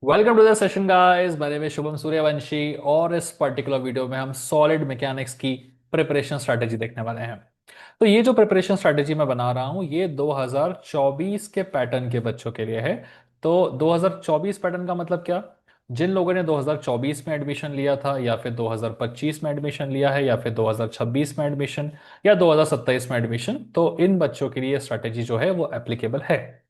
Welcome to the session guys. मेरे में शुभम सूर्यवंशी और इस पर्टिकुलर वीडियो में हम सॉलिड मैकेनिक्स की प्रिपरेशन स्ट्रैटेजी देखने वाले हैं। तो ये जो प्रिपरेशन स्ट्रैटेजी मैं बना रहा हूँ ये 2024 के पैटर्न के बच्चों के लिए है। तो 2024 पैटर्न का मतलब क्या? जिन लोगों ने 2024 में एडमिशन लिया था या फिर 2025 में एडमिशन लिया है या फिर 2026 में एडमिशन या 2027 में एडमिशन, तो इन बच्चों के लिए स्ट्रैटेजी जो है वो एप्लीकेबल है।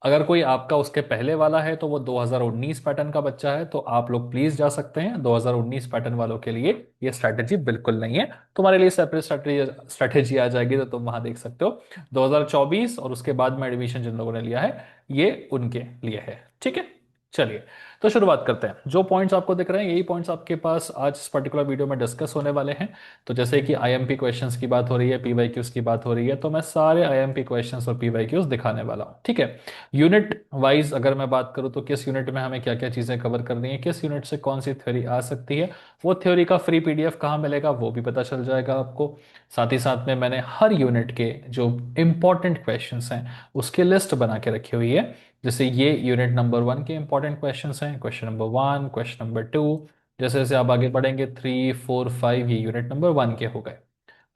अगर कोई आपका उसके पहले वाला है तो वो 2019 पैटर्न का बच्चा है तो आप लोग प्लीज जा सकते हैं। 2019 पैटर्न वालों के लिए ये स्ट्रैटेजी बिल्कुल नहीं है, तुम्हारे लिए सेपरेट स्ट्रैटेजी स्ट्रैटेजी आ जाएगी तो तुम वहां देख सकते हो। 2024 और उसके बाद में एडमिशन जिन लोगों ने लिया है ये उनके लिए है। ठीक है, चलिए तो शुरुआत करते हैं। जो पॉइंट्स आपको दिख रहे हैं यही पॉइंट्स आपके पास आज इस पर्टिकुलर वीडियो में डिस्कस होने वाले हैं। तो जैसे कि आईएमपी क्वेश्चंस की बात हो रही है, पीवाईक्यूज की बात हो रही है, तो मैं सारे आईएमपी क्वेश्चंस और पीवाईक्यूज दिखाने वाला हूं। ठीक है, यूनिट वाइज अगर मैं बात करूं तो किस यूनिट में हमें क्या क्या चीजें कवर करनी है, किस यूनिट से कौन सी थ्योरी आ सकती है, वो थ्योरी का फ्री पीडीएफ कहाँ मिलेगा वो भी पता चल जाएगा आपको। साथ ही साथ में मैंने हर यूनिट के जो इंपॉर्टेंट क्वेश्चंस हैं उसकी लिस्ट बना के रखी हुई है। जैसे ये यूनिट नंबर 1 के इंपॉर्टेंट क्वेश्चंस हैं, क्वेश्चन नंबर 1, क्वेश्चन नंबर 2। जैसे जैसे आप आगे बढ़ेंगे 3, 4, 5 ये यूनिट नंबर 1 के हो गए।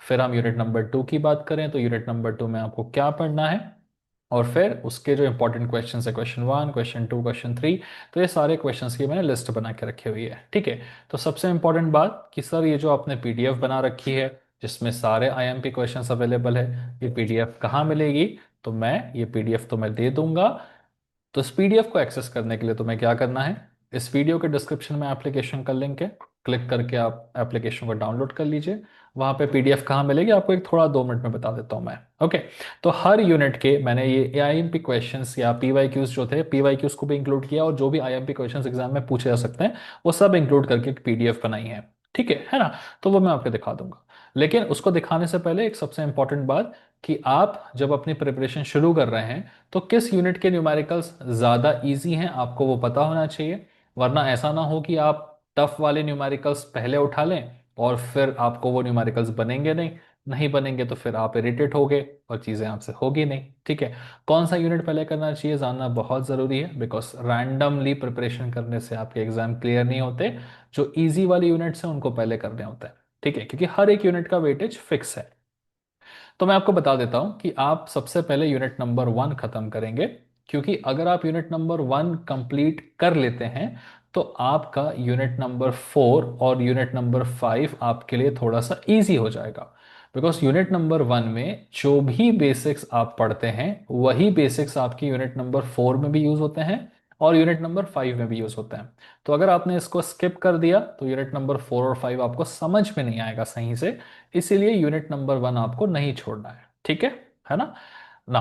फिर हम यूनिट नंबर 2 की बात करें तो यूनिट नंबर 2 में आपको क्या पढ़ना है, और फिर उसके जो इंपॉर्टेंट क्वेश्चन है क्वेश्चन 1, क्वेश्चन 2, क्वेश्चन 3। तो ये सारे क्वेश्चंस की मैंने लिस्ट बना के रखी हुई है। ठीक है, तो सबसे इंपॉर्टेंट बात कि सर ये जो आपने पीडीएफ बना रखी है जिसमें सारे आईएमपी क्वेश्चंस अवेलेबल है, ये पीडीएफ कहाँ मिलेगी? तो मैं ये पीडीएफ तो मैं दे दूंगा। तो इस पीडीएफ को एक्सेस करने के लिए तुम्हें क्या करना है, इस वीडियो के डिस्क्रिप्शन में एप्लीकेशन का लिंक है, क्लिक करके आप एप्लीकेशन को डाउनलोड कर लीजिए। वहां पे पीडीएफ कहाँ मिलेगी आपको एक थोड़ा 2 मिनट में बता देता हूँ मैं। ओके, तो हर यूनिट के मैंने ये आईएमपी क्वेश्चंस या पीवाईक्यूज जो थे पीवाईक्यूज को भी इंक्लूड किया और जो भी आईएमपी क्वेश्चंस एग्जाम में पूछे जा सकते हैं वो सब इंक्लूड करके एक पीडीएफ बनाई है। ठीक है ना? तो वो मैं आपको दिखा दूंगा। लेकिन उसको दिखाने से पहले एक सबसे इंपॉर्टेंट बात कि आप जब अपनी प्रिपरेशन शुरू कर रहे हैं तो किस यूनिट के न्यूमेरिकल्स ज़्यादा इजी हैं आपको वो पता होना चाहिए। वरना ऐसा ना हो कि आप टफ वाले न्यूमेरिकल्स पहले उठा लें और फिर आपको वो न्यूमेरिकल्स बनेंगे नहीं। नहीं बनेंगे तो फिर आप इरिटेट होगे और चीज़ें आपसे होगी नहीं। ठीक है, कौन सा यूनिट पहले करना चाहिए जानना बहुत ज़रूरी है, बिकॉज रैंडमली प्रिपरेशन करने से आपके एग्जाम क्लियर नहीं होते। जो ईजी वाले यूनिट्स हैं उनको पहले करने होते हैं। ठीक है, क्योंकि हर एक यूनिट का वेटेज फिक्स है। तो मैं आपको बता देता हूं कि आप सबसे पहले यूनिट नंबर 1 खत्म करेंगे, क्योंकि अगर आप यूनिट नंबर 1 कंप्लीट कर लेते हैं तो आपका यूनिट नंबर 4 और यूनिट नंबर 5 आपके लिए थोड़ा सा इजी हो जाएगा। बिकॉज यूनिट नंबर 1 में जो भी बेसिक्स आप पढ़ते हैं वही बेसिक्स आपकी यूनिट नंबर 4 में भी यूज होते हैं और यूनिट नंबर 5 में भी यूज होते हैं। तो अगर आपने इसको स्किप कर दिया तो यूनिट नंबर 4 और 5 आपको समझ में नहीं आएगा सही से। इसीलिए यूनिट नंबर 1 आपको नहीं छोड़ना है। ठीक है ना? ना,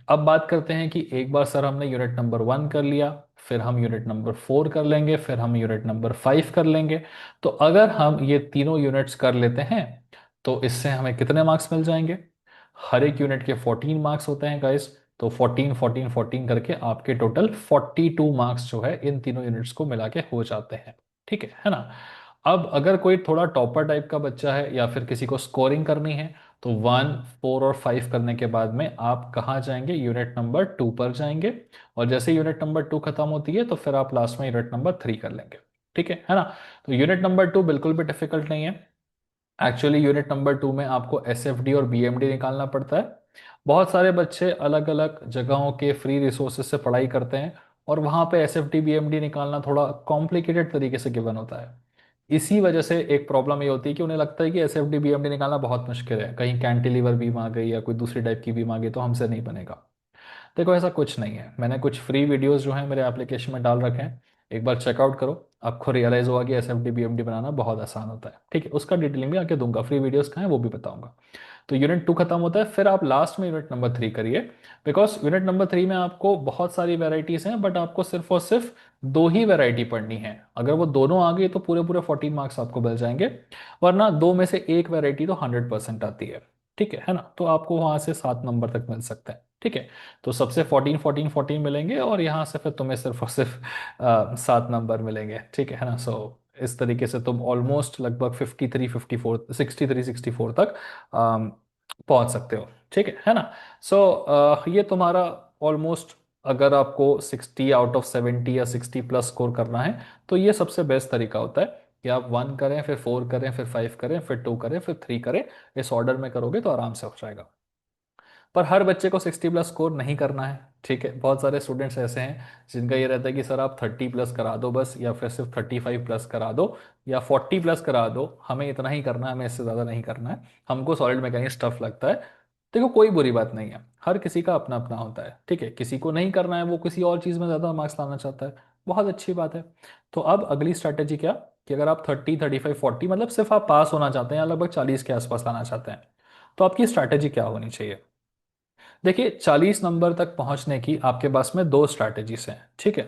अब बात करते हैं कि एक बार सर हमने यूनिट नंबर 1 कर लिया, फिर हम यूनिट नंबर 4 कर लेंगे, फिर हम यूनिट नंबर 5 कर लेंगे। तो अगर हम ये तीनों यूनिट्स कर लेते हैं तो इससे हमें कितने मार्क्स मिल जाएंगे? हर एक यूनिट के 14 मार्क्स होते हैं गाइस। तो 14 14 14 करके आपके टोटल 42 मार्क्स जो है इन तीनों यूनिट्स को मिला के हो जाते हैं। ठीक है ना? अब अगर कोई थोड़ा टॉपर टाइप का बच्चा है या फिर किसी को स्कोरिंग करनी है तो 1, 4 और 5 करने के बाद में आप कहाँ जाएंगे? यूनिट नंबर 2 पर जाएंगे। और जैसे यूनिट नंबर 2 खत्म होती है तो फिर आप लास्ट में यूनिट नंबर 3 कर लेंगे। ठीक है ना? तो यूनिट नंबर 2 बिल्कुल भी डिफिकल्ट नहीं है। एक्चुअली यूनिट नंबर 2 में आपको एसएफडी और बीएमडी निकालना पड़ता है। बहुत सारे बच्चे अलग अलग जगहों के फ्री रिसोर्सेज से पढ़ाई करते हैं और वहाँ पे एसएफडी बीएमडी निकालना थोड़ा कॉम्प्लिकेटेड तरीके से गिवन होता है। इसी वजह से एक प्रॉब्लम ये होती है कि उन्हें लगता है कि एसएफडी बीएमडी निकालना बहुत मुश्किल है, कहीं कैंटिलीवर बीम आ गई या कोई दूसरी टाइप की बीम आ गई तो हमसे नहीं बनेगा। देखो ऐसा कुछ नहीं है, मैंने कुछ फ्री वीडियोस जो हैं मेरे एप्लीकेशन में डाल रखे हैं, एक बार चेकआउट करो। आपको रियलाइज होगा कि S F D B M D बनाना बहुत आसान होता है। ठीक है, उसका डिटेलिंग भी आके दूंगा, फ्री वीडियोस कहाँ है वो भी बताऊंगा। तो यूनिट 2 खत्म होता है, फिर आप लास्ट में यूनिट नंबर 3 करिए। बिकॉज यूनिट नंबर 3 में आपको बहुत सारी वेराइटीज हैं बट आपको सिर्फ और सिर्फ दो ही वेराइटी पढ़नी है। अगर वो दोनों आ गई तो पूरे पूरे 14 मार्क्स आपको मिल जाएंगे। वरना दो में से एक वेराइटी तो 100% आती है। ठीक है ना? तो आपको वहां से 7 नंबर तक मिल सकते हैं। ठीक है, तो सबसे 14 14 14 मिलेंगे और यहाँ से फिर तुम्हें सिर्फ और सिर्फ 7 नंबर मिलेंगे। ठीक है ना? इस तरीके से तुम ऑलमोस्ट लगभग 53 54 63 64 तक पहुंच सकते हो। ठीक है ना? ये तुम्हारा ऑलमोस्ट अगर आपको 60 आउट ऑफ 70 या 60 प्लस स्कोर करना है तो ये सबसे बेस्ट तरीका होता है कि आप 1 करें, फिर 4 करें, फिर 5 करें, फिर 2 करें, फिर 3 करें। इस ऑर्डर में करोगे तो आराम से हो जाएगा। पर हर बच्चे को 60 प्लस स्कोर नहीं करना है, ठीक है। बहुत सारे स्टूडेंट्स ऐसे हैं जिनका ये रहता है कि सर आप 30 प्लस करा दो बस, या फिर सिर्फ 35 प्लस करा दो, या 40 प्लस करा दो, हमें इतना ही करना है, हमें इससे ज़्यादा नहीं करना है, हमको सॉलिड मैकेनिक्स टफ लगता है। देखो कोई बुरी बात नहीं है, हर किसी का अपना अपना होता है, ठीक है। किसी को नहीं करना है, वो किसी और चीज़ में ज़्यादा मार्क्स लाना चाहता है, बहुत अच्छी बात है। तो अब अगली स्ट्रैटेजी क्या, कि अगर आप 30, 35, 40 मतलब सिर्फ आप पास होना चाहते हैं या लगभग 40 के आसपास लाना चाहते हैं, तो आपकी स्ट्रैटेजी क्या होनी चाहिए। देखिए 40 नंबर तक पहुंचने की आपके पास में दो स्ट्रैटेजीज हैं, ठीक है।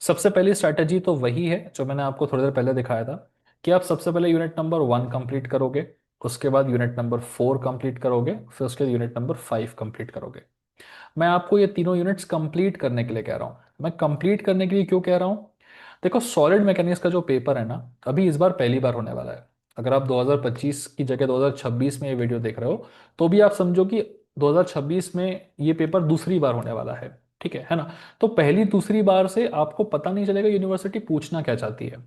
सबसे पहली स्ट्रैटेजी तो वही है जो मैंने आपको थोड़ी देर पहले दिखाया था, कि आप सबसे पहले यूनिट नंबर 1 कंप्लीट करोगे, उसके बाद यूनिट नंबर 4 कंप्लीट करोगे, फिर उसके बाद यूनिट नंबर 5 कंप्लीट करोगे। मैं आपको ये तीनों यूनिट्स कंप्लीट करने के लिए कह रहा हूँ। मैं कंप्लीट करने के लिए क्यों कह रहा हूँ, देखो सॉलिड मैकेनिक्स का जो पेपर है ना, अभी इस बार पहली बार होने वाला है। अगर आप 2025 की जगह 2026 में ये वीडियो देख रहे हो, तो भी आप समझो कि 2026 में ये पेपर दूसरी बार होने वाला है, ठीक है ना। तो पहली दूसरी बार से आपको पता नहीं चलेगा यूनिवर्सिटी पूछना क्या चाहती है।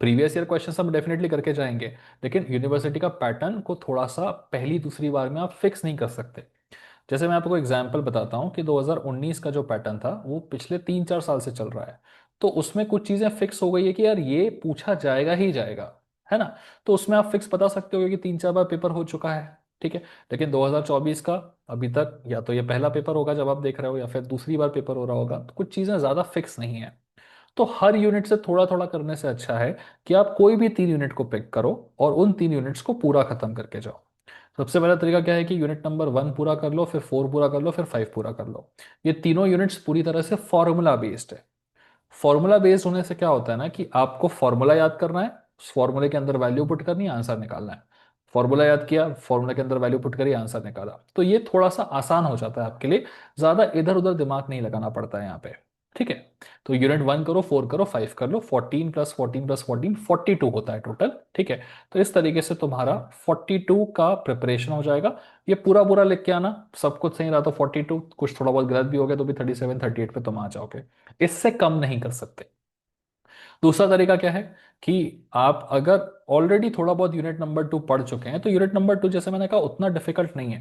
प्रीवियस ईयर क्वेश्चन हम डेफिनेटली करके जाएंगे, लेकिन यूनिवर्सिटी का पैटर्न को थोड़ा सा पहली दूसरी बार में आप फिक्स नहीं कर सकते। जैसे मैं आपको एग्जांपल बताता हूँ कि 2019 का जो पैटर्न था वो पिछले 3-4 साल से चल रहा है। तो उसमें कुछ चीज़ें फिक्स हो गई है कि यार ये पूछा जाएगा ही जाएगा, है ना। तो उसमें आप फिक्स बता सकते हो कि 3-4 बार पेपर हो चुका है, ठीक है। लेकिन 2024 का अभी तक या तो ये पहला पेपर होगा जब आप देख रहे हो, या फिर दूसरी बार पेपर हो रहा होगा, तो कुछ चीज़ें ज़्यादा फिक्स नहीं है। तो हर यूनिट से थोड़ा थोड़ा करने से अच्छा है कि आप कोई भी 3 यूनिट को पिक करो और उन 3 यूनिट्स को पूरा खत्म करके जाओ। सबसे पहला तरीका क्या है कि यूनिट नंबर 1 पूरा कर लो, फिर 4 पूरा कर लो, फिर 5 पूरा कर लो। ये तीनों यूनिट्स पूरी तरह से फॉर्मूला बेस्ड है। फॉर्मूला बेस्ड होने से क्या होता है ना, कि आपको फॉर्मूला याद करना है, उस फॉर्मूले के अंदर वैल्यू पुट करनी है, आंसर निकालना है। फॉर्मूला याद किया, फॉर्मूला के अंदर वैल्यू पुट करी, आंसर निकाला, तो ये थोड़ा सा आसान हो जाता है आपके लिए। ज्यादा इधर उधर दिमाग नहीं लगाना पड़ता है यहाँ पे, ठीक है। तो यूनिट 1 करो, 4 करो, 5 कर लो, 14 + 14 + 14 42 होता है टोटल, ठीक है। तो इस तरीके से तुम्हारा 42 का प्रिपरेशन हो जाएगा। ये पूरा पूरा लिख के आना, सब कुछ सही रहा तो 42, कुछ थोड़ा बहुत गलत भी हो गया तो भी 37 38 पे तुम आ जाओगे। इससे कम नहीं कर सकते। दूसरा तरीका क्या है कि आप अगर ऑलरेडी थोड़ा बहुत यूनिट नंबर 2 पढ़ चुके हैं, तो यूनिट नंबर 2 जैसे मैंने कहा उतना डिफिकल्ट नहीं है।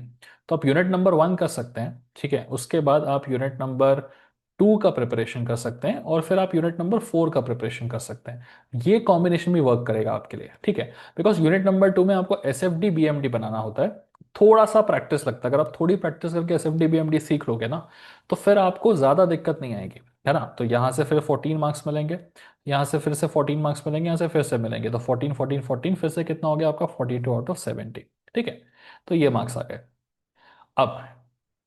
तो आप यूनिट नंबर 1 कर सकते हैं, ठीक है। उसके बाद आप यूनिट नंबर 2 का प्रिपरेशन कर सकते हैं, और फिर आप यूनिट नंबर 4 का प्रिपरेशन कर सकते हैं। ये कॉम्बिनेशन भी वर्क करेगा आपके लिए, ठीक है। बिकॉज यूनिट नंबर 2 में आपको S F D B M D बनाना होता है। थोड़ा सा प्रैक्टिस लगता है, अगर आप थोड़ी प्रैक्टिस करके S F D B M D सीख लोगे ना, तो फिर आपको ज्यादा दिक्कत नहीं आएगी, है ना। तो यहाँ से फिर 14 मार्क्स मिलेंगे, यहाँ से फिर से 14 मार्क्स मिलेंगे, यहाँ से फिर से मिलेंगे, तो 14 14 14 फिर से कितना हो गया आपका 42 आउट ऑफ 70, ठीक है। तो ये मार्क्स आ गए। अब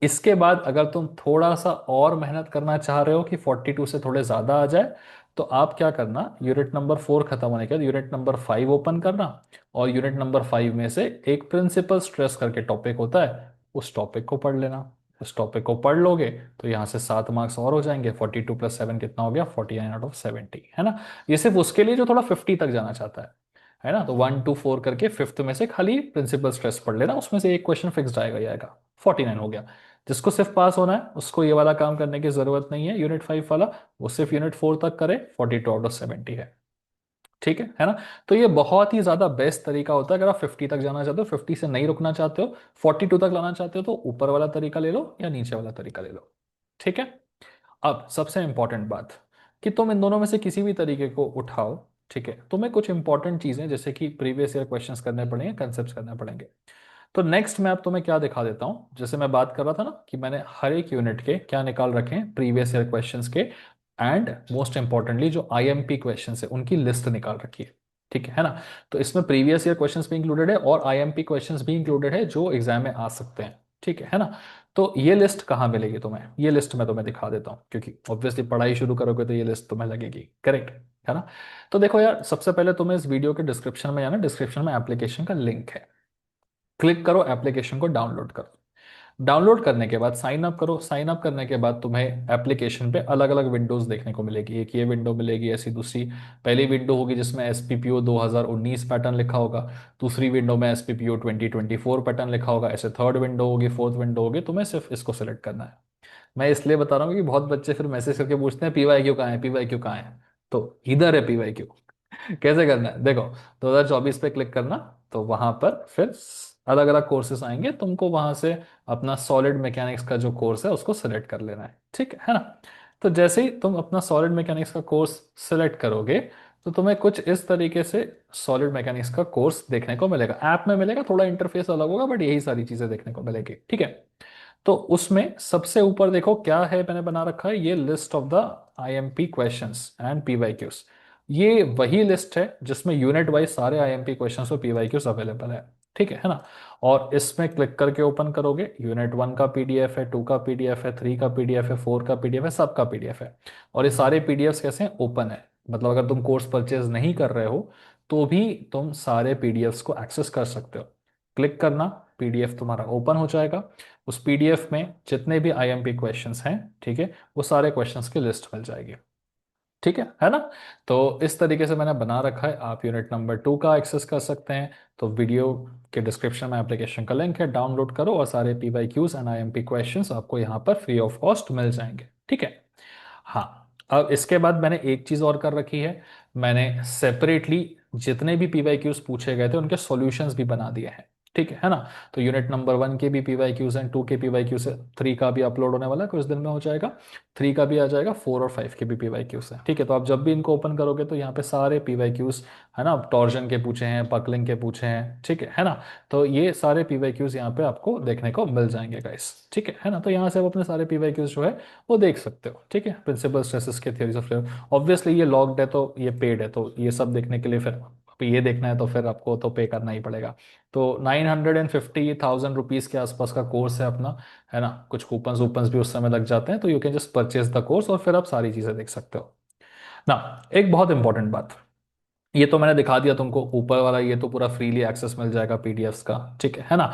इसके बाद अगर तुम थोड़ा सा और मेहनत करना चाह रहे हो कि 42 से थोड़े ज्यादा आ जाए, तो आप क्या करना, यूनिट नंबर 4 खत्म होने के बाद यूनिट नंबर 5 ओपन करना, और यूनिट नंबर 5 में से एक प्रिंसिपल स्ट्रेस करके टॉपिक होता है, उस टॉपिक को पढ़ लेना। उस टॉपिक को पढ़ लोगे तो यहाँ से 7 मार्क्स और हो जाएंगे। 42 + 7 कितना हो गया, 49 आउट ऑफ 70, है ना। ये सिर्फ उसके लिए जो थोड़ा 50 तक जाना चाहता है ना। तो 1 2 4 करके फिफ्थ में से खाली प्रिंसिपल स्ट्रेस पढ़ लेना, उसमें से एक क्वेश्चन फिक्स जाएगा ही आएगा। 49 हो गया। जिसको सिर्फ पास होना है उसको ये वाला काम करने की जरूरत नहीं है, यूनिट 5 वाला, वो सिर्फ यूनिट 4 तक करे, 42 आउट ऑफ 70 है, ठीक है ना। तो ये बहुत ही ज्यादा बेस्ट तरीका होता है। अगर आप 50 तक जाना चाहते हो, 50 से नहीं रुकना चाहते हो, 42 तक लाना चाहते हो, तो ऊपर वाला तरीका ले लो या नीचे वाला तरीका ले लो, ठीक है। अब सबसे इंपॉर्टेंट बात, कि तुम इन दोनों में से किसी भी तरीके को उठाओ, ठीक है। तुम्हें कुछ इंपॉर्टेंट चीजें जैसे कि प्रीवियस ईयर क्वेश्चंस करने पड़ेंगे, कंसेप्ट करने पड़ेंगे। तो नेक्स्ट मैं अब तुम्हें क्या दिखा देता हूं, जैसे मैं बात कर रहा था ना कि मैंने हर एक यूनिट के क्या निकाल रखे हैं, प्रीवियस ईयर क्वेश्चंस के, एंड मोस्ट इंपॉर्टेंटली जो आईएमपी क्वेश्चंस है उनकी लिस्ट निकाल रखी है, ठीक है ना। तो इसमें प्रीवियस ईयर क्वेश्चंस भी इंक्लूडेड है और आईएमपी क्वेश्चंस भी इंक्लूडेड है जो एग्जाम में आ सकते हैं, ठीक है ना। तो ये लिस्ट कहाँ मिलेगी तुम्हें, ये लिस्ट मैं तुम्हें दिखा देता हूँ, क्योंकि ऑब्वियसली पढ़ाई शुरू करोगे तो ये लिस्ट तुम्हें लगेगी, करेक्ट, है ना। तो देखो यार, सबसे पहले तुम्हें इस वीडियो के डिस्क्रिप्शन में जाना, डिस्क्रिप्शन में एप्लीकेशन का लिंक है, क्लिक करो, एप्लीकेशन को डाउनलोड करो। डाउनलोड करने के बाद साइन अप करो। साइन अप करने के बाद तुम्हें एप्लीकेशन पे अलग अलग विंडोज देखने को मिलेगी। एक ये विंडो मिलेगी, ऐसी दूसरी पहली विंडो होगी जिसमें S P P O 2019 pattern लिखा होगा, दूसरी विंडो में S P P O 2024 pattern लिखा होगा, ऐसे थर्ड विंडो होगी, फोर्थ विंडो होगी। तुम्हें सिर्फ इसको सिलेक्ट करना है। मैं इसलिए बता रहा हूँ कि बहुत बच्चे फिर मैसेज करके पूछते हैं पीवाई क्यू कहाँ है, पीवाई क्यू कहाँ है। तो इधर है पीवाई क्यू। कैसे करना है देखो, 2024 पे क्लिक करना, तो वहां पर फिर अलग अलग कोर्सेस आएंगे, तुमको वहां से अपना सॉलिड मैकेनिक्स का जो कोर्स है उसको सेलेक्ट कर लेना है, ठीक है ना। तो जैसे ही तुम अपना सॉलिड मैकेनिक्स का कोर्स सेलेक्ट करोगे, तो तुम्हें कुछ इस तरीके से सॉलिड मैकेनिक्स का कोर्स देखने को मिलेगा, ऐप में मिलेगा, थोड़ा इंटरफेस अलग होगा बट यही सारी चीजें देखने को मिलेगी, ठीक है। तो उसमें सबसे ऊपर देखो क्या है, मैंने बना रखा है ये list of the IMP questions and PYQs. ये वही लिस्ट है जिसमें यूनिट वाइज सारे आईएमपी क्वेश्चंस और पीवाईक्यूज अवेलेबल है, ठीक है ना। और इसमें क्लिक करके ओपन करोगे, यूनिट 1 का पीडीएफ है, 2 का पीडीएफ है, 3 का पीडीएफ है, 4 का पीडीएफ है, सबका पीडीएफ है। और ये सारे पीडीएफ कैसे हैं, ओपन है, मतलब अगर तुम कोर्स परचेज नहीं कर रहे हो तो भी तुम सारे पीडीएफ्स को एक्सेस कर सकते हो। क्लिक करना, पीडीएफ तुम्हारा ओपन हो जाएगा। उस पीडीएफ में जितने भी आईएमपी क्वेश्चंस हैं, ठीक है, वो सारे क्वेश्चंस की लिस्ट मिल जाएगी, ठीक है ना। तो इस तरीके से मैंने बना रखा है, आप यूनिट नंबर 2 का एक्सेस कर सकते हैं। तो वीडियो के डिस्क्रिप्शन में एप्लीकेशन का लिंक है, डाउनलोड करो और सारे पीवाईक्यूज एंड आईएमपी क्वेश्चंस आपको यहाँ पर फ्री ऑफ कॉस्ट मिल जाएंगे, ठीक है। हाँ, अब इसके बाद मैंने एक चीज और कर रखी है, मैंने सेपरेटली जितने भी पीवाईक्यूज पूछे गए थे उनके सॉल्यूशंस भी बना दिए हैं, ठीक है ना। तो यूनिट नंबर 1 के भी पीवाईक्यूज हैं, 2 के पीवाईक्यूज है, 3 का भी अपलोड होने वाला है, कुछ दिन में हो जाएगा, 3 का भी आ जाएगा, 4 और 5 के भी पीवाईक्यूज हैं, ठीक है। तो आप जब भी इनको ओपन करोगे तो यहाँ पे सारे पीवाईक्यूज है ना, टॉर्जन के पूछे हैं, बकलिंग के पूछे हैं, ठीक है ना। तो ये सारे पीवाईक्यूज यहाँ पे आपको देखने को मिल जाएंगे गाइस, ठीक है ना। तो यहाँ से आप अपने सारे पीवाईक्यूज जो है वो देख सकते हो, ठीक है। प्रिंसिपल स्ट्रेसेस के थ्योरीज ऑफ फ्लेवर, ऑब्वियसली ये लॉग्ड है तो ये पेड है, तो ये सब देखने के लिए फिर ये देखना है तो फिर आपको तो पे करना ही पड़ेगा। तो 950,000 रुपीज के आसपास का कोर्स है अपना, है ना। कुछ कूपन्स वूपन्स भी उस समय लग जाते हैं, तो you can just purchase the course और फिर आप सारी चीजें देख सकते हो ना। एक बहुत इंपॉर्टेंट बात, ये तो मैंने दिखा दिया तुमको, ऊपर वाला ये तो पूरा फ्रीली एक्सेस मिल जाएगा पीडीएफ्स का, ठीक है ना।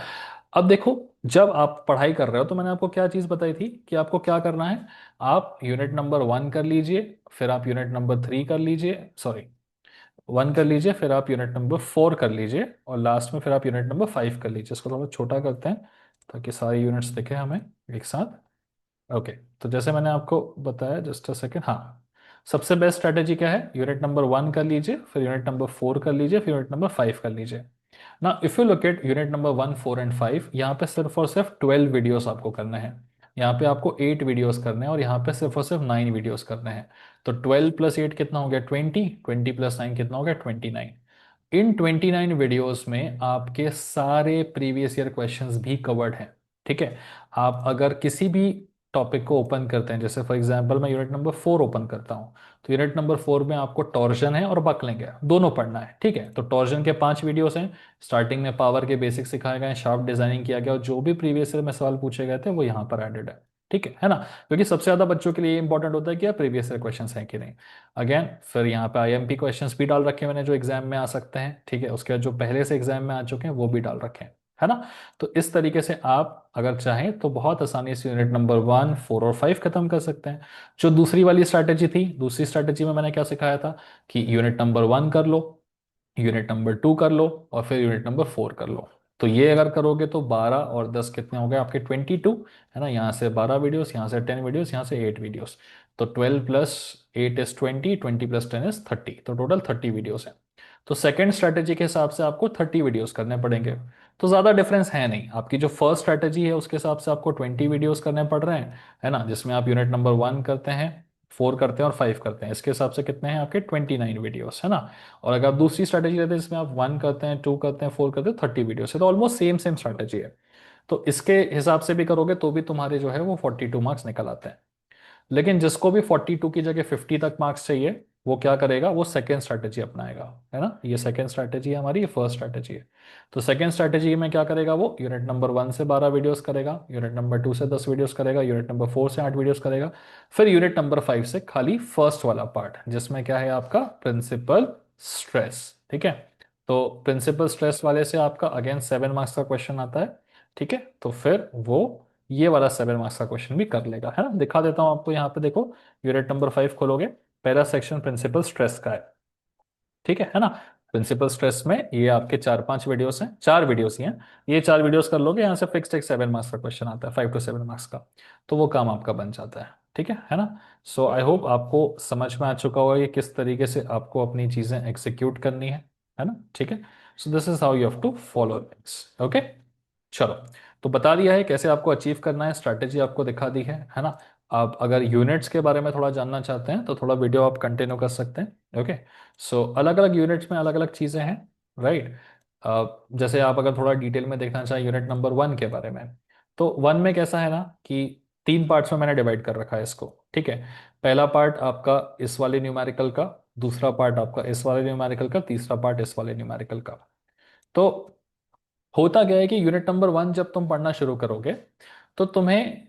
अब देखो, जब आप पढ़ाई कर रहे हो तो मैंने आपको क्या चीज बताई थी कि आपको क्या करना है, आप यूनिट नंबर 1 कर लीजिए, फिर आप यूनिट नंबर 3 कर लीजिए, सॉरी 1 कर लीजिए, फिर आप यूनिट नंबर 4 कर लीजिए, और लास्ट में फिर आप यूनिट नंबर 5 कर लीजिए। इसको थोड़ा छोटा करते हैं ताकि सारी यूनिट्स दिखे हमें एक साथ। ओके, तो जैसे मैंने आपको बताया, जस्ट अ सेकेंड, हाँ, सबसे बेस्ट स्ट्रैटेजी क्या है, यूनिट नंबर 1 कर लीजिए, फिर यूनिट नंबर 4 कर लीजिए, फिर यूनिट नंबर 5 कर लीजिए ना। If you look at unit number 1, 4 and 5, यहाँ पे सिर्फ और सिर्फ 12 वीडियोस आपको करने हैं, यहाँ पे आपको 8 वीडियोस करने हैं, और यहाँ पे सिर्फ और सिर्फ 9 वीडियोस करने हैं। तो 12 प्लस 8 कितना हो गया, 20, 20 प्लस 9 कितना हो गया, 29। इन 29 वीडियोस में आपके सारे प्रीवियस ईयर क्वेश्चंस भी कवर्ड हैं, ठीक है। आप अगर किसी भी टॉपिक को ओपन करते हैं, जैसे फॉर एग्जांपल मैं यूनिट नंबर 4 ओपन करता हूं, तो यूनिट नंबर 4 में आपको टॉर्जन है और बकलिंग है, दोनों पढ़ना है, ठीक है। तो टॉर्जन के 5 वीडियोस हैं, स्टार्टिंग में पावर के बेसिक्स सिखाए गए हैं, शार्प डिजाइनिंग किया गया, और जो भी प्रीवियस ईयर में सवाल पूछे गए थे वो यहाँ पर एडेड है, ठीक है ना। क्योंकि सबसे ज्यादा बच्चों के लिए इंपॉर्टेंट होता है कि प्रीवियस ईयर क्वेश्चन हैं कि नहीं। अगेन फिर यहाँ पे आईएमपी क्वेश्चंस भी डाल रखे हैं मैंने, जो एग्जाम में आ सकते हैं, ठीक है। उसके बाद जो पहले से एग्जाम में आ चुके हैं वो भी डाल रखे हैं, है ना। तो इस तरीके से आप अगर चाहें तो बहुत आसानी से यूनिट नंबर 1, 4 और 5 खत्म कर सकते हैं। जो दूसरी वाली स्ट्रैटेजी थी, दूसरी स्ट्रैटेजी में मैंने क्या सिखाया था कि यूनिट नंबर 1 कर लो, यूनिट नंबर 2 कर लो, और फिर यूनिट नंबर 4 कर लो। तो ये अगर करोगे तो 12 और 10 कितने हो गए आपके, 22, है ना। यहाँ से 12 वीडियोस, यहाँ से 10 वीडियोस, यहाँ से 8 वीडियोस। तो 12 प्लस 8 इज 20, 20 प्लस 10 इज 30, तो टोटल 30 वीडियोस हैं। तो सेकेंड स्ट्रैटेजी के हिसाब से आपको 30 वीडियोस करने पड़ेंगे। तो ज़्यादा डिफरेंस है नहीं, आपकी जो फर्स्ट स्ट्रैटेजी है उसके हिसाब से आपको 20 वीडियोस करने पड़ रहे हैं, है ना, जिसमें आप यूनिट नंबर 1 करते हैं, 4 करते हैं और 5 करते हैं। इसके हिसाब से कितने हैं आपके, 29 वीडियोस, है ना। और अगर आप दूसरी स्ट्रैटेजी लेते हैं जिसमें आप 1 करते हैं, 2 करते हैं, 4 करते हैं, 30 वीडियोस है, तो ऑलमोस्ट सेम सेम स्ट्रैटेजी है। तो इसके हिसाब से भी करोगे तो भी तुम्हारे जो है वो 42 मार्क्स निकल आते हैं। लेकिन जिसको भी 42 की जगह 50 तक मार्क्स चाहिए, वो क्या करेगा, वो सेकेंड स्ट्रैटेजी अपनाएगा, है ना। ये सेकेंड स्ट्रैटेजी है हमारी, ये फर्स्ट स्ट्रैटेजी है। तो सेकेंड स्ट्रैटेजी में क्या करेगा, वो यूनिट नंबर 1 से 12 वीडियोस करेगा, यूनिट नंबर 2 से 10 वीडियोस करेगा, यूनिट नंबर 4 से 8 वीडियोस करेगा, फिर यूनिट नंबर 5 से खाली फर्स्ट वाला पार्ट जिसमें क्या है आपका प्रिंसिपल स्ट्रेस, ठीक है। तो प्रिंसिपल स्ट्रेस वाले से आपका अगेन 7 मार्क्स का क्वेश्चन आता है, ठीक है। तो फिर वो ये वाला 7 मार्क्स का क्वेश्चन भी कर लेगा, है ना। दिखा देता हूं आपको, यहाँ पे देखो, यूनिट नंबर 5 खोलोगे, पहला सेक्शन प्रिंसिपल स्ट्रेस का है, ठीक है ना। प्रिंसिपल स्ट्रेस में ये आपके 4-5 वीडियोस हैं, 4 वीडियोस ही हैं। ये 4 वीडियोस कर लोगे, यहाँ से फिक्स्ड एक 7 मार्क्स का क्वेश्चन आता है, 5 to 7 मार्क्स का। तो वो काम आपका बन जाता है, ठीक है ना। सो आई होप आपको समझ में आ चुका होगा कि किस तरीके से आपको अपनी चीज़ें एग्जीक्यूट करनी है ना, ठीक है। So this is how you have to follow things, okay. चलो, तो बता दिया है कैसे आपको अचीव करना है, स्ट्रैटेजी आपको दिखा दी है ना। आप अगर यूनिट्स के बारे में थोड़ा जानना चाहते हैं तो थोड़ा वीडियो आप कंटिन्यू कर सकते हैं, ओके। सो अलग अलग यूनिट्स में अलग अलग चीज़ें हैं, राइट। जैसे आप अगर थोड़ा डिटेल में देखना चाहें यूनिट नंबर 1 के बारे में, तो 1 में कैसा है ना कि 3 पार्ट्स में मैंने डिवाइड कर रखा है इसको, ठीक है। पहला पार्ट आपका इस वाले न्यूमेरिकल का, दूसरा पार्ट आपका इस वाले न्यूमेरिकल का, तीसरा पार्ट इस वाले न्यूमेरिकल का। तो होता क्या है कि यूनिट नंबर 1 जब तुम पढ़ना शुरू करोगे तो तुम्हें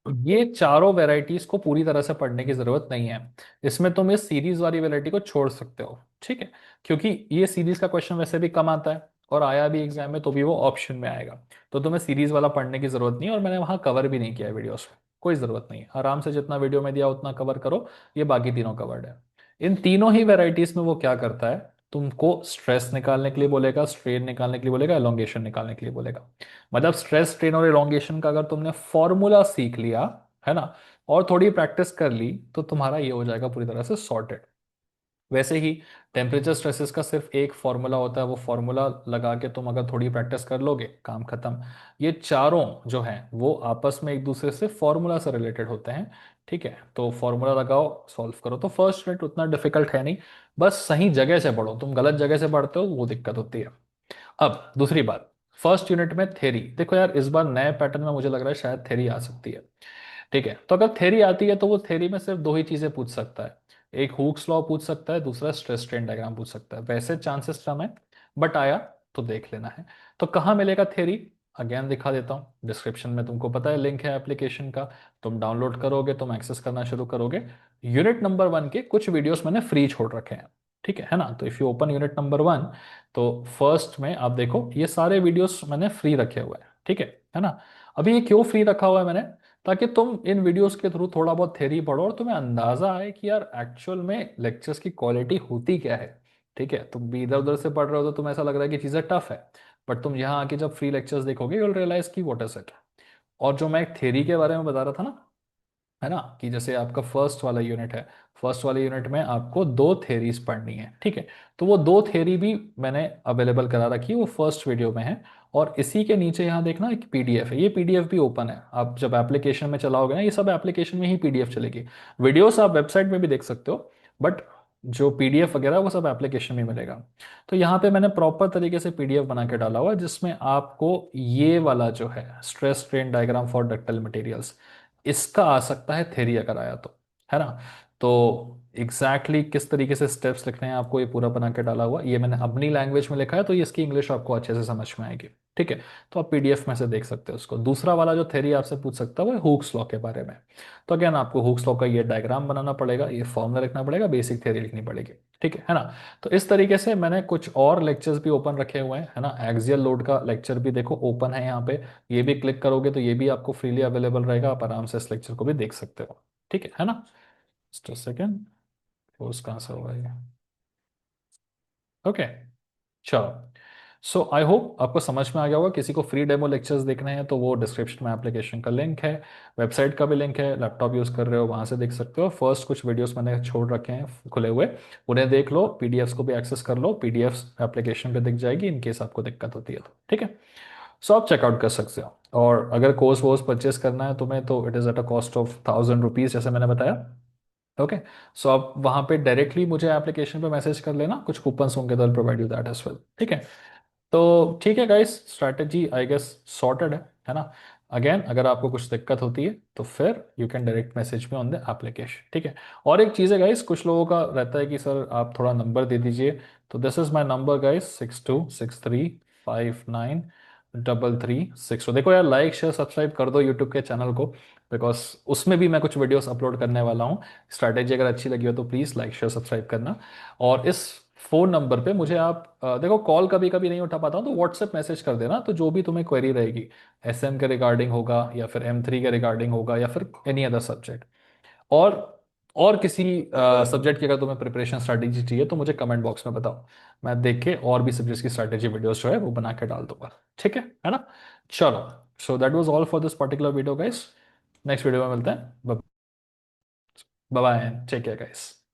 ये चारों वेराइटीज को पूरी तरह से पढ़ने की जरूरत नहीं है। इसमें तुम इस सीरीज वाली वेराइटी को छोड़ सकते हो, ठीक है। क्योंकि ये सीरीज का क्वेश्चन वैसे भी कम आता है, और आया भी एग्जाम में तो भी वो ऑप्शन में आएगा। तो तुम्हें सीरीज वाला पढ़ने की जरूरत नहीं है, और मैंने वहां कवर भी नहीं किया है वीडियोस में, कोई जरूरत नहीं है। आराम से जितना वीडियो में दिया उतना कवर करो, ये बाकी तीनों कवर्ड है। इन तीनों ही वेराइटीज में वो क्या करता है, तुमको स्ट्रेस निकालने के लिए बोलेगा, स्ट्रेन निकालने के लिए बोलेगा, एलोंगेशन निकालने के लिए बोलेगा। मतलब स्ट्रेस, स्ट्रेन और एलोंगेशन का अगर तुमने फॉर्मूला सीख लिया है ना, और थोड़ी प्रैक्टिस कर ली, तो तुम्हारा ये हो जाएगा पूरी तरह से सॉर्टेड। वैसे ही टेम्परेचर स्ट्रेसेस का सिर्फ एक फॉर्मूला होता है, वो फॉर्मूला लगा के तुम अगर थोड़ी प्रैक्टिस कर लोगे, काम खत्म। ये चारों जो हैं वो आपस में एक दूसरे से फॉर्मूला से रिलेटेड होते हैं, ठीक है। तो फॉर्मूला लगाओ, सॉल्व करो। तो फर्स्ट यूनिट उतना डिफिकल्ट है नहीं, बस सही जगह से पढ़ो। तुम गलत जगह से पढ़ते हो, वो दिक्कत होती है। अब दूसरी बात, फर्स्ट यूनिट में थ्योरी देखो यार, इस बार नए पैटर्न में मुझे लग रहा है शायद थ्योरी आ सकती है, ठीक है। तो अगर थ्योरी आती है तो वो थ्योरी में सिर्फ दो ही चीजें पूछ सकता है, एक हुक्स लॉ पूछ सकता है, दूसरा स्ट्रेस स्ट्रेन डायग्राम पूछ सकता है। वैसे चांसेस कम है, बट आया तो देख लेना है। तो कहाँ मिलेगा थ्योरी, अगेन दिखा देता हूँ, डिस्क्रिप्शन में तुमको पता है लिंक है एप्लीकेशन का। तुम डाउनलोड करोगे, तुम एक्सेस करना शुरू करोगे। यूनिट नंबर 1 के कुछ वीडियोस मैंने फ्री छोड़ रखे हैं, ठीक है ना। तो if you open unit number 1, तो फर्स्ट में आप देखो ये सारे वीडियोस मैंने फ्री रखे हुए हैं, ठीक है ना। अभी ये क्यों फ्री रखा हुआ है मैंने, ताकि तुम इन वीडियोस के थ्रू थोड़ा बहुत थ्योरी पढ़ो और तुम्हें अंदाजा आए कि यार एक्चुअल में लेक्चर्स की क्वालिटी होती क्या है, ठीक है। तुम भी इधर उधर से पढ़ रहे हो तो तुम्हें ऐसा लग रहा है कि चीज़ें टफ है, बट तुम यहाँ आके जब फ्री लेक्चर्स देखोगे यूल रियलाइज की व्हाट इज इट। और जो मैं एक थ्योरी के बारे में बता रहा था ना, है ना, कि जैसे आपका फर्स्ट वाला यूनिट है, फर्स्ट वाले यूनिट में आपको दो थेरीज पढ़नी है, ठीक है। तो वो दो थेरी भी मैंने अवेलेबल करा रखी है, वो फर्स्ट वीडियो में है। और इसी के नीचे यहाँ देखना एक पीडीएफ है, ये पीडीएफ भी ओपन है। आप जब एप्लीकेशन में चलाओगे ना, ये सब एप्लीकेशन में ही पीडीएफ चलेगी। वीडियोस आप वेबसाइट में भी देख सकते हो, बट जो पीडीएफ वगैरह वो सब एप्लीकेशन में मिलेगा। तो यहाँ पे मैंने प्रॉपर तरीके से पीडीएफ बना के डाला हुआ है, जिसमें आपको ये वाला जो है stress strain diagram for ductile materials, इसका आ सकता है थ्योरी अगर आया तो, है ना। तो एग्जैक्टली किस तरीके से स्टेप्स लिखने हैं आपको, ये पूरा बना के डाला हुआ, ये मैंने अपनी लैंग्वेज में लिखा है, तो ये इसकी इंग्लिश आपको अच्छे से समझ में आएगी, ठीक है। तो आप पीडीएफ में से देख सकते हो उसको। दूसरा वाला जो थ्योरी आपसे पूछ सकता है वो है हुक्स लॉ के बारे में। तो अगेन आपको हुक्स लॉ का ये डायग्राम बनाना पड़ेगा, ये फॉर्मूला लिखना पड़ेगा, बेसिक थ्योरी लिखनी पड़ेगी, ठीक है ना। तो इस तरीके से मैंने कुछ और लेक्चर्स भी ओपन रखे हुए हैं, है ना। एक्सियल लोड का लेक्चर भी देखो ओपन है यहाँ पे, ये भी क्लिक करोगे तो ये भी आपको फ्रीली अवेलेबल रहेगा, आप आराम से इस लेक्चर को भी देख सकते हो, ठीक है ना। जस्ट अ सेकेंड, पोस्ट कहाँ से होगा ये, ओके। चलो, सो आई होप आपको समझ में आ गया होगा। किसी को फ्री डेमो लेक्चर्स देखने हैं तो वो डिस्क्रिप्शन में एप्लीकेशन का लिंक है, वेबसाइट का भी लिंक है, लैपटॉप यूज़ कर रहे हो वहाँ से देख सकते हो। फर्स्ट कुछ वीडियोस मैंने छोड़ रखे हैं खुले हुए, उन्हें देख लो, पीडीएफ्स को भी एक्सेस कर लो, पीडीएफ्स एप्लीकेशन पे दिख जाएगी इन केस आपको दिक्कत होती है तो, ठीक है। सो आप चेकआउट कर सकते हो। और अगर कोर्स वोर्स परचेस करना है तुम्हें तो it is at a cost of 1000 rupees, जैसे मैंने बताया, ओके। सो आप वहाँ पे डायरेक्टली मुझे एप्लीकेशन पे मैसेज कर लेना, कुछ कूपन्स होंगे तो provide you that as well, ठीक है। तो ठीक है guys, strategy I guess sorted है ना। अगेन अगर आपको कुछ दिक्कत होती है तो फिर you can direct message me on the application, ठीक है। और एक चीज़ है गाइस, कुछ लोगों का रहता है कि सर आप थोड़ा नंबर दे दीजिए, तो this is my number guys, 6263593362। देखो यार, लाइक शेयर सब्सक्राइब कर दो यूट्यूब के चैनल को, बिकॉज उसमें भी मैं कुछ वीडियोस अपलोड करने वाला हूँ। स्ट्रैटेजी अगर अच्छी लगी हो तो प्लीज़ लाइक शेयर सब्सक्राइब करना। और इस फोन नंबर पे मुझे आप देखो, कॉल कभी कभी नहीं उठा पाता हूँ तो व्हाट्सएप मैसेज कर देना, तो जो भी तुम्हें क्वेरी रहेगी, एसएम के रिगार्डिंग होगा या फिर M3 के रिगार्डिंग होगा या फिर एनी अदर सब्जेक्ट। और और किसी सब्जेक्ट की अगर तुम्हें प्रिपरेशन स्ट्रैटेजी चाहिए तो मुझे कमेंट बॉक्स में बताओ, मैं देख के और भी सब्जेक्ट्स की स्ट्रैटेजी वीडियोस जो है वो बना के डाल दूंगा। ठीक है ना? चलो, so that was all for this particular video guys. Next video में मिलते हैं। Bye bye, take care guys.